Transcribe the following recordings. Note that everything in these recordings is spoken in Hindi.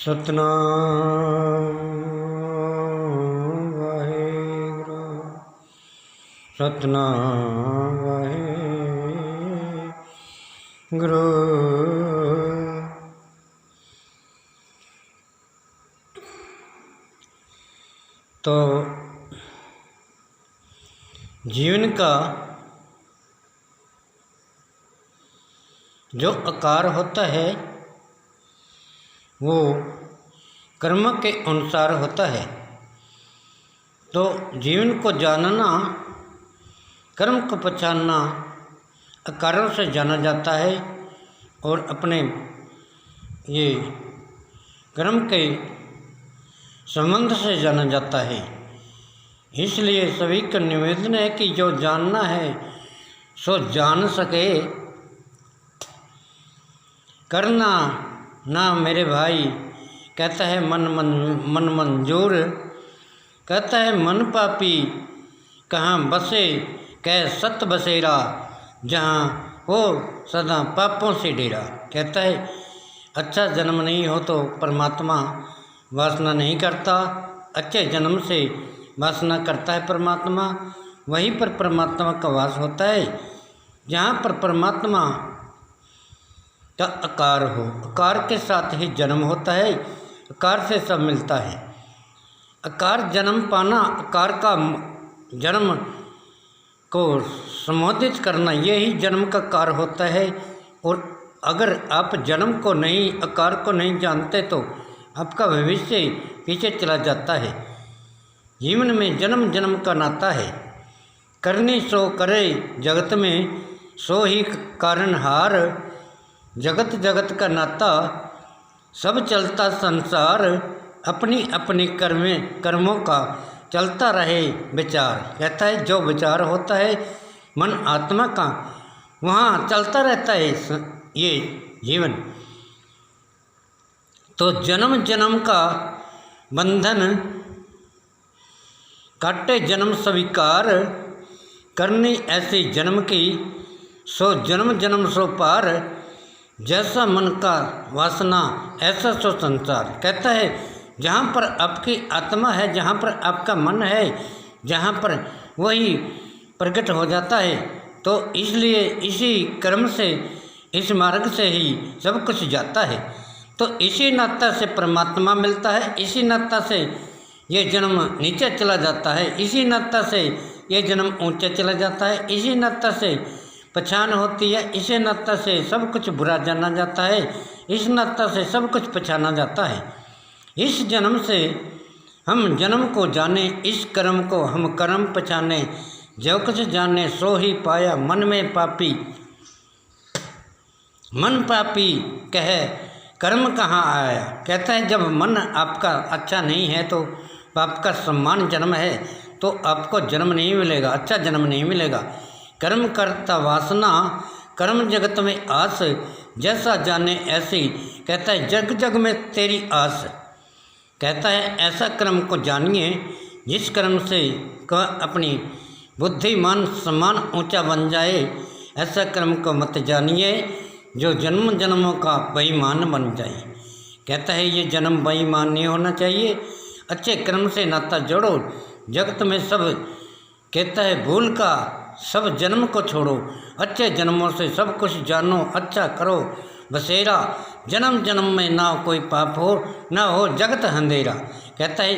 सतनाम वाहेगुरु सतनाम वाहेगुरु। तो जीवन का जो आकार होता है वो कर्म के अनुसार होता है। तो जीवन को जानना, कर्म को पहचानना आकारों से जाना जाता है और अपने ये कर्म के संबंध से जाना जाता है। इसलिए सभी का निवेदन है कि जो जानना है सो जान सके, करना ना मेरे भाई। कहता है मन मंजूर, कहता है मन पापी कहाँ बसे, कह सत बसेरा जहाँ हो सदा पापों से डेरा। कहता है अच्छा जन्म नहीं हो तो परमात्मा वासना नहीं करता, अच्छे जन्म से वासना करता है परमात्मा। वहीं पर परमात्मा का वास होता है जहाँ पर परमात्मा का आकार हो। आकार के साथ ही जन्म होता है, आकार से सब मिलता है। आकार जन्म पाना, आकार का जन्म को संबोधित करना, यही जन्म का कार्य होता है। और अगर आप जन्म को नहीं, आकार को नहीं जानते तो आपका भविष्य पीछे चला जाता है। जीवन में जन्म जन्म का नाता है, करनी सो करे जगत में सो ही कारणहार। जगत जगत का नाता सब चलता संसार, अपनी अपनी कर्मों का चलता रहे विचार। कहता है जो विचार होता है मन आत्मा का, वहाँ चलता रहता है ये जीवन। तो जन्म जन्म का बंधन काटे जन्म स्वीकार, करनी ऐसी जन्म की सो जन्म जन्म सो पार। जैसा मन का वासना ऐसा सो संसार। कहता है जहाँ पर आपकी आत्मा है, जहाँ पर आपका मन है, जहाँ पर वही प्रकट हो जाता है। तो इसलिए इसी कर्म से, इस मार्ग से ही सब कुछ जाता है। तो इसी नाता से परमात्मा मिलता है, इसी नाता से ये जन्म नीचे चला जाता है, इसी नाता से ये जन्म ऊंचे चला जाता है, इसी नाता से पहचान होती है, इसी नाता से सब कुछ बुरा जाना जाता है, इस नाता से सब कुछ पहचाना जाता है। इस जन्म से हम जन्म को जाने, इस कर्म को हम कर्म पहचाने। जो कुछ जाने सो ही पाया मन में पापी, मन पापी कहे कर्म कहाँ आया। कहता है जब मन आपका अच्छा नहीं है तो पाप का सम्मान जन्म है, तो आपको जन्म नहीं मिलेगा, अच्छा जन्म नहीं मिलेगा। कर्म करता वासना कर्म जगत में आस, जैसा जाने ऐसी। कहता है जग जग में तेरी आस। कहता है ऐसा कर्म को जानिए जिस कर्म से अपनी बुद्धि मान सम्मान ऊंचा बन जाए। ऐसा कर्म को मत जानिए जो जन्म जन्मों का बेईमान बन जाए। कहता है ये जन्म बेईमान नहीं होना चाहिए, अच्छे कर्म से नाता जोड़ो। जगत में सब कहता है भूल का सब जन्म को छोड़ो, अच्छे जन्मों से सब कुछ जानो, अच्छा करो बसेरा। जन्म जन्म में ना कोई पाप हो, ना हो जगत अंधेरा। कहता है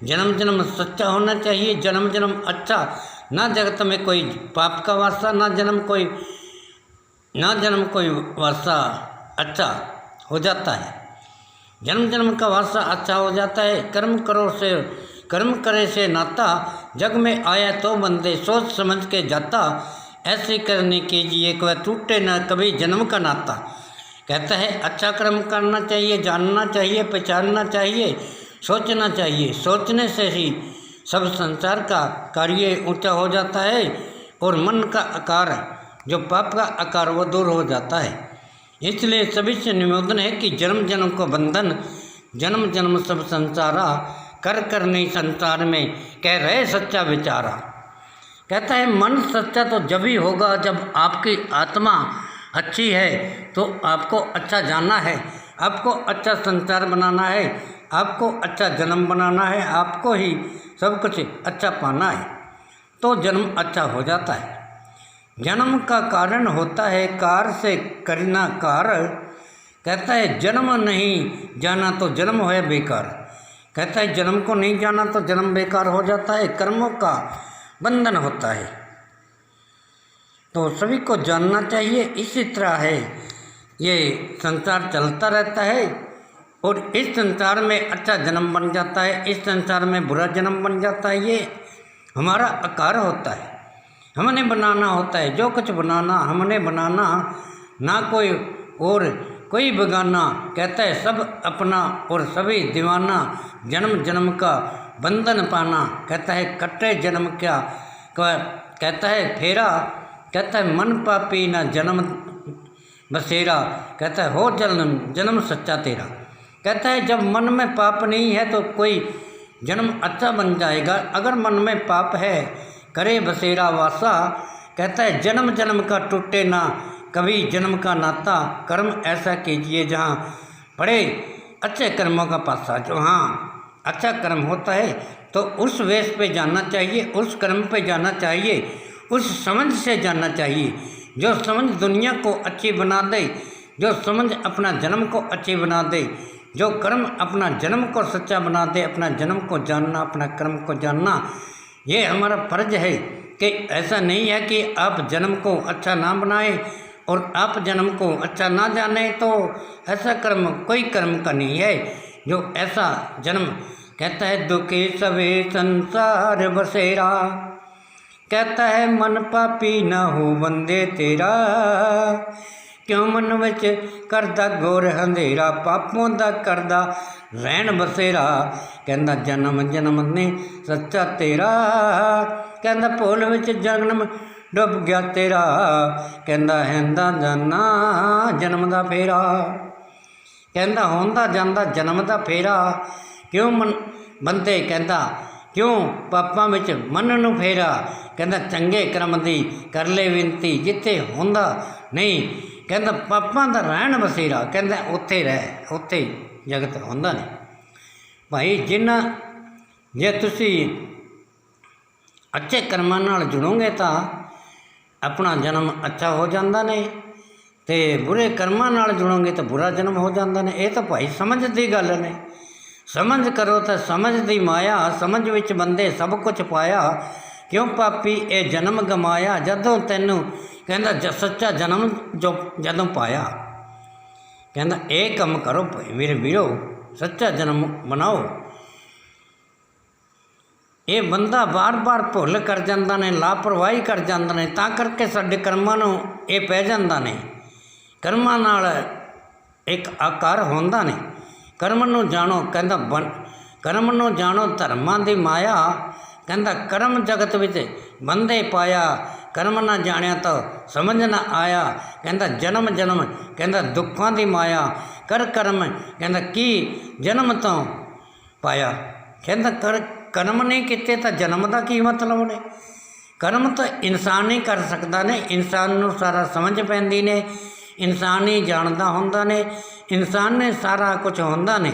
जन्म जन्म सच्चा होना चाहिए, जन्म जन्म अच्छा, ना जगत में कोई पाप का वास्ता, ना जन्म कोई वास्ता अच्छा हो जाता है। जन्म जन्म का वास्ता अच्छा हो जाता है। कर्म करे से नाता, जग में आया तो बंदे सोच समझ के जाता। ऐसे करने कीजिए कि वह टूटे न कभी जन्म का नाता। कहता है अच्छा कर्म करना चाहिए, जानना चाहिए, पहचानना चाहिए, सोचना चाहिए। सोचने से ही सब संसार का कार्य ऊंचा हो जाता है और मन का आकार, जो पाप का आकार, वो दूर हो जाता है। इसलिए सभी से निवेदन है कि जन्म जन्म को बंधन, जन्म जन्म सब संसारा, कर नहीं संसार में कह रहे सच्चा विचारा। कहता है मन सच्चा तो जब ही होगा जब आपकी आत्मा अच्छी है, तो आपको अच्छा जानना है, आपको अच्छा संसार बनाना है, आपको अच्छा जन्म बनाना है, आपको ही सब कुछ अच्छा पाना है, तो जन्म अच्छा हो जाता है। जन्म का कारण होता है कार से करना कार। कहता है जन्म नहीं जाना तो जन्म है बेकार। कहता है जन्म को नहीं जाना तो जन्म बेकार हो जाता है, कर्मों का बंधन होता है। तो सभी को जानना चाहिए। इसी तरह है ये संसार चलता रहता है और इस संसार में अच्छा जन्म बन जाता है, इस संसार में बुरा जन्म बन जाता है। ये हमारा आकार होता है, हमने बनाना होता है। जो कुछ बनाना हमने बनाना, ना कोई और कोई बेगाना। कहता है सब अपना और सभी दीवाना, जन्म जन्म का बंधन पाना। कहता है कटे जन्म क्या, कहता है फेरा। कहता है मन पापी ना जन्म बसेरा। कहता है हो जन्म जन्म सच्चा तेरा। कहता है जब मन में पाप नहीं है तो कोई जन्म अच्छा बन जाएगा। अगर मन में पाप है करे बसेरा वासा। कहता है जन्म जन्म का टूटे ना कभी जन्म का नाता। कर्म ऐसा कीजिए जहाँ पड़े अच्छे कर्मों का पासा। जो हाँ अच्छा कर्म होता है तो उस वेश पे जाना चाहिए, उस कर्म पे जाना चाहिए, उस समझ से जाना चाहिए। जो समझ दुनिया को अच्छी बना दे, जो समझ अपना जन्म को अच्छी बना दे, जो कर्म अपना जन्म को सच्चा बना दे। अपना जन्म को जानना, अपना कर्म को जानना, ये हमारा फर्ज है। कि ऐसा नहीं है कि आप जन्म को अच्छा ना बनाएं और आप जन्म को अच्छा ना जाने, तो ऐसा कर्म कोई कर्म का नहीं है जो ऐसा जन्म। कहता है दुखे सवे संसार बसेरा। कहता है मन पापी ना हो बंदे तेरा। क्यों मन विच करदा घोर अंधेरा, पापों दा करदा रहन बसेरा। कहंदा जन्म जन्म ने सच्चा तेरा। कहंदा भुल विच जन्म डुब गया तेरा। कहंदा हैंदा जाना जन्म दा फेरा। कहंदा होंदा जांदा जन्म दा फेरा। क्यों मन बंदे कहंदा क्यों पापां विच मन नूं फेरा। कहंदा चंगे कर्म दी कर ले विनती, जिथे होंदा नहीं कहंदा पापां दा रहन बसेरा। कहंदा उत्थे रह, उत्थे जगत होंदा नहीं। भाई जिन्ना जे तुसी अच्छे कर्मां नाल जुड़ोगे तो अपना जन्म अच्छा हो जाता ने, ते बुरे कर्मां नाल जुड़ोगे तो बुरा जन्म हो जाता ने। ये तो भाई समझ की गल ने। समझ करो तो समझ दी माया, समझ विच बंदे सब कुछ पाया। क्यों पापी ये जन्म गमाया, जदों तैनू कहंदा सच्चा जन्म जो जदों पाया। कहंदा ये कम करो भाई मेरे वीरो, सच्चा जन्म बनाओ। ये बंदा बार बार भुल कर जाता ने, लापरवाही कर जाता ने, तां करके साडे कर्मां नूं ये पै जांदा ने। कर्मां नाल एक आकार होंदा ने। कर्म नूं जानो, कहंदा कर्म नूं जानो धर्मां दी माया। कहंदा कर्म जगत विच बंदे पाया, कर्म ना जानिया तो समझ ना आया। कहंदा जन्म जन्म कहंदा दुखों दी माया। कर कर्म कहंदा की जन्म तो पाया। कहंदा कर्म नहीं किते तो जन्म का की मतलब ने। कर्म तो इंसान ही कर सकता ने, इंसान नूं सारा समझ पैंदी ने, इंसान ही जानदा हुंदा ने, इंसान ने सारा कुछ होंदा ने।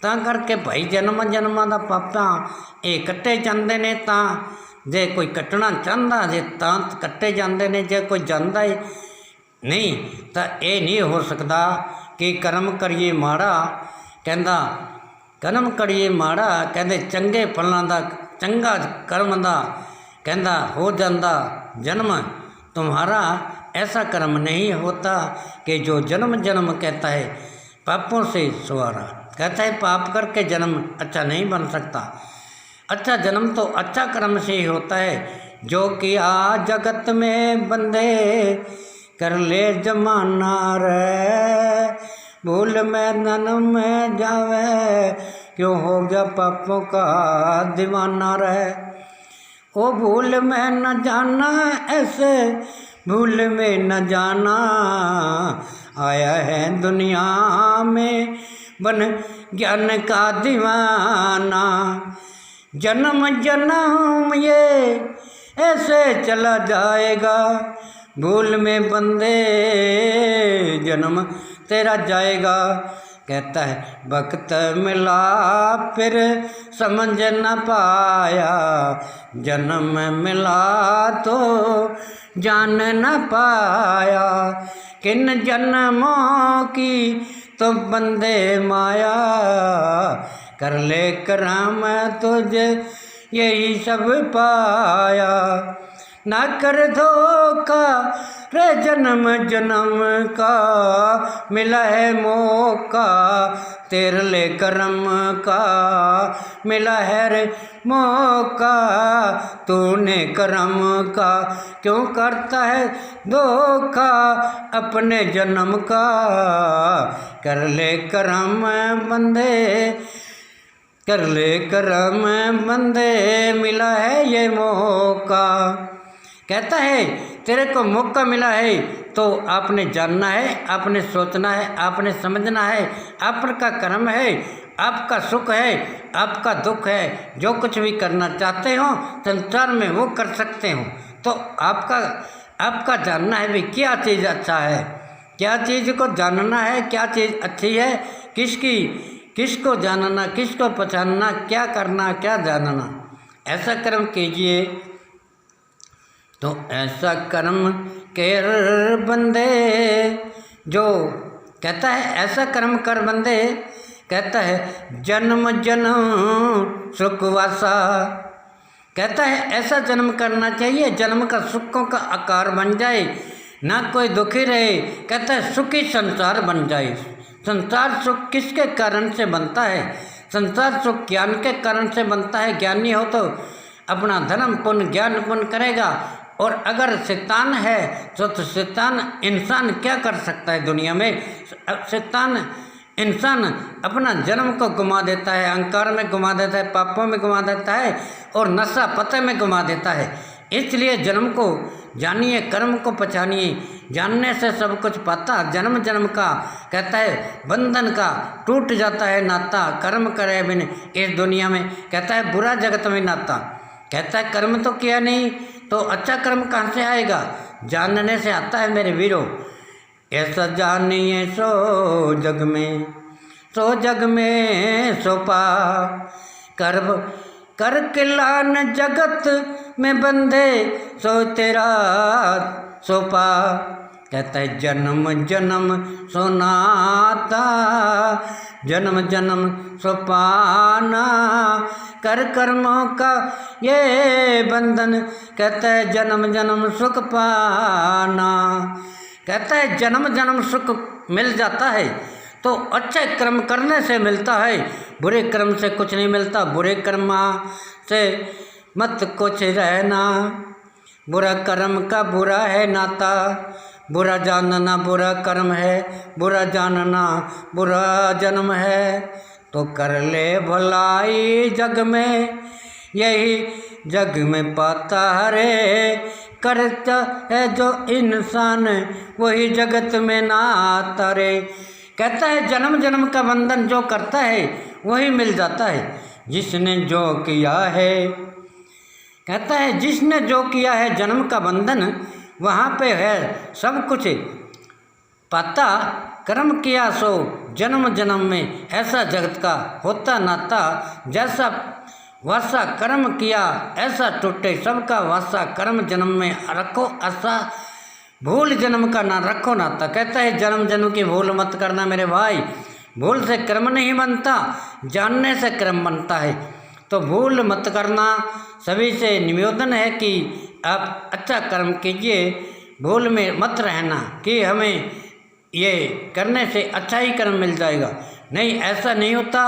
तां करके भाई जन्म जन्मां दा पापां ये कट्टे जांदे ने। तां जे कोई कट्टना चाहता जे तां कट्टे जांदे ने, जे कोई जानदा ही नहीं तो ये नहीं हो सकता कि कर्म करिए माड़ा। कहंदा कर्म करिए माड़ा, कहंदे चंगे फलां दा चंगा कर्म दा कहंदा हो जांदा जन्म तुम्हारा। ऐसा कर्म नहीं होता कि जो जन्म जन्म कहता है पापों से सवारा। कहता है पाप करके जन्म अच्छा नहीं बन सकता। अच्छा जन्म तो अच्छा कर्म से ही होता है। जो कि आ जगत में बंदे कर ले जमाना रे, भूल में जन्म में जावे, क्यों हो गया पापों का दीवाना रे। ओ भूल में न जाना ऐसे, भूल में न जाना, आया है दुनिया में बन ज्ञान का दीवाना। जन्म जन्म ये ऐसे चला जाएगा, भूल में बंदे जन्म तेरा जाएगा। कहता है वक्त मिला फिर समझ न पाया, जन्म मिला तो जान न पाया, किन जन्मों की तो बंदे माया, कर ले करम तुझे यही सब पाया, ना कर धोखा रे जन्म जन्म का, मिला है मौका तेरे ले करम का, मिला है रे मौका तूने करम का, क्यों करता है धोखा अपने जन्म का, कर ले करम बंदे, कर ले करम बंदे, मिला है ये मौका। कहता है तेरे को मौका मिला है तो आपने जानना है, आपने सोचना है, आपने समझना है, आपका कर्म है, आपका सुख है, आपका दुख है, जो कुछ भी करना चाहते हो संसार में वो कर सकते हो। तो आपका जानना है भी क्या चीज़ अच्छा है, क्या चीज़ को जानना है, क्या चीज़ अच्छी है, किसको जानना, किसको पहचानना, क्या करना, क्या जानना। ऐसा कर्म कीजिए तो ऐसा कर्म कर बंदे, जो कहता है ऐसा कर्म कर बंदे, कहता है जन्म जन्म सुखवासा, कहता है ऐसा जन्म करना चाहिए जन्म का सुखों का आकार बन जाए, ना कोई दुखी रहे, कहता है सुखी संसार बन जाए। संसार सुख किसके कारण से बनता है? संसार सुख ज्ञान के कारण से बनता है। ज्ञानी हो तो अपना धर्म पुण्य ज्ञान पुण्य करेगा, और अगर शैतान है तो शैतान इंसान क्या कर सकता है दुनिया में? शैतान इंसान अपना जन्म को गुमा देता है, अहंकार में गुमा देता है, पापों में गुमा देता है, और नशा पते में गुमा देता है। इसलिए जन्म को जानिए, कर्म को पहचानिए, जानने से सब कुछ पाता। जन्म जन्म का कहता है बंधन का टूट जाता है नाता, कर्म करे बिन इस दुनिया में, कहता है बुरा जगत में नाता। कहता है कर्म तो किया नहीं तो अच्छा कर्म कहाँ से आएगा? जानने से आता है मेरे वीरों। ऐसा जानिए सो जग में, सो जग में सो पा, कर किलान जगत में बंधे सो तेरा सो पा। कहता है जन्म जन्म सो नाता, जन्म जन्म सो पाना, कर कर्मों का ये बंधन, कहता है जन्म जन्म सुख पाना। कहता है जन्म जन्म सुख मिल जाता है तो अच्छे कर्म करने से मिलता है, बुरे कर्म से कुछ नहीं मिलता। बुरे कर्म से मत कुछ रहना, बुरा कर्म का बुरा है नाता, बुरा जानना बुरा कर्म है, बुरा जानना बुरा जन्म है। तो कर ले भलाई जग में, यही जग में पाता रे, करता है जो इंसान वही जगत में नाता रे। कहता है जन्म जन्म का बंधन जो करता है वही मिल जाता है, जिसने जो किया है। कहता है जिसने जो किया है जन्म का बंधन वहाँ पे है सब कुछ पाता। कर्म किया सो जन्म जन्म में ऐसा जगत का होता नाता, जैसा वासा कर्म किया ऐसा टूटे सबका वासा। कर्म जन्म में रखो आशा, भूल जन्म का ना रखो नाता। कहता है जन्म जन्म की भूल मत करना मेरे भाई, भूल से कर्म नहीं बनता, जानने से कर्म बनता है। तो भूल मत करना। सभी से निवेदन है कि आप अच्छा कर्म कीजिए, भूल में मत रहना कि हमें ये करने से अच्छा ही कर्म मिल जाएगा। नहीं, ऐसा नहीं होता।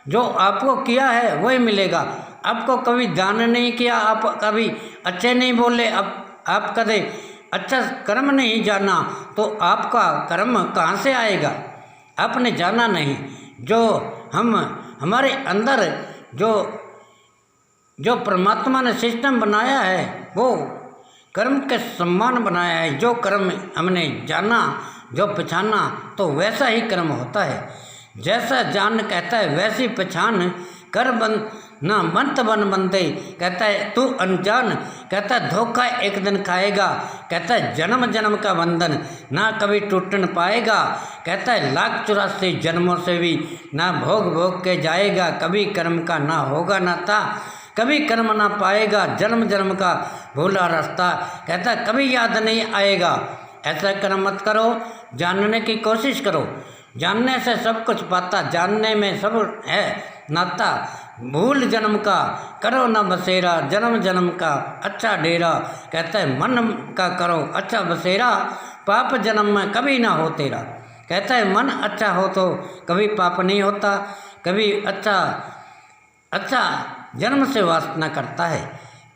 जो आपको किया है वही मिलेगा। आपको कभी दान नहीं किया, आप कभी अच्छे नहीं बोले, आप कभी अच्छा कर्म नहीं जाना, तो आपका कर्म कहाँ से आएगा? आपने जाना नहीं। जो हमारे अंदर जो परमात्मा ने सिस्टम बनाया है वो कर्म के सम्मान बनाया है। जो कर्म हमने जाना, जो पहचाना, तो वैसा ही कर्म होता है। जैसा जान कहता है वैसी पहचान कर ना मंत बन बंदे, कहता है तू अनजान, कहता है धोखा एक दिन खाएगा, कहता है जन्म जन्म का बंधन ना कभी टूट न पाएगा, कहता है 1,84 जन्मों से भी ना भोग भोग के जाएगा, कभी कर्म का ना होगा नाता, कभी कर्म ना पाएगा, जन्म जन्म का भूला रास्ता, कहता है कभी याद नहीं आएगा। ऐसा कर्म मत करो, जानने की कोशिश करो, जानने से सब कुछ पाता, जानने में सब है नाता, भूल जन्म का करो न बसेरा, जन्म जन्म का अच्छा डेरा, कहता है मन का करो अच्छा बसेरा, पाप जन्म में कभी ना हो तेरा, कहता है मन अच्छा हो तो कभी पाप नहीं होता, कभी अच्छा जन्म से वासना करता है,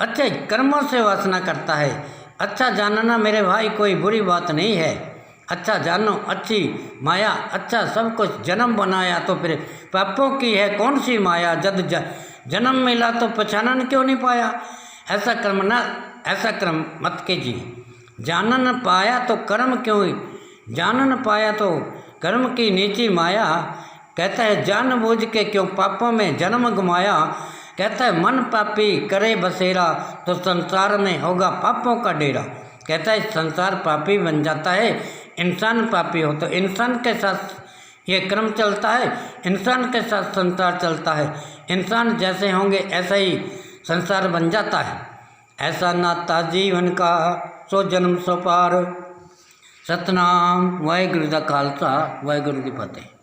अच्छे कर्मों से वासना करता है। अच्छा जानना मेरे भाई कोई बुरी बात नहीं है, अच्छा जानो अच्छी माया, अच्छा सब कुछ जन्म बनाया तो फिर पापों की है कौन सी माया, जब जन्म मिला तो पहचानन क्यों नहीं पाया। ऐसा कर्म मत कीजिए, जानन पाया तो कर्म क्यों, जानन पाया तो कर्म की नीची माया, कहता है जानबूझ के क्यों पापों में जन्म गमाया, कहता है मन पापी करे बसेरा तो संसार में होगा पापों का डेरा, कहता है संसार पापी बन जाता है, इंसान पापी हो तो इंसान के साथ ये क्रम चलता है, इंसान के साथ संसार चलता है, इंसान जैसे होंगे ऐसा ही संसार बन जाता है। ऐसा नाता जीवन का सो जन्म सो पार। सतनाम वाहिगुरु दा खालसा वाहिगुरु दी फतेह।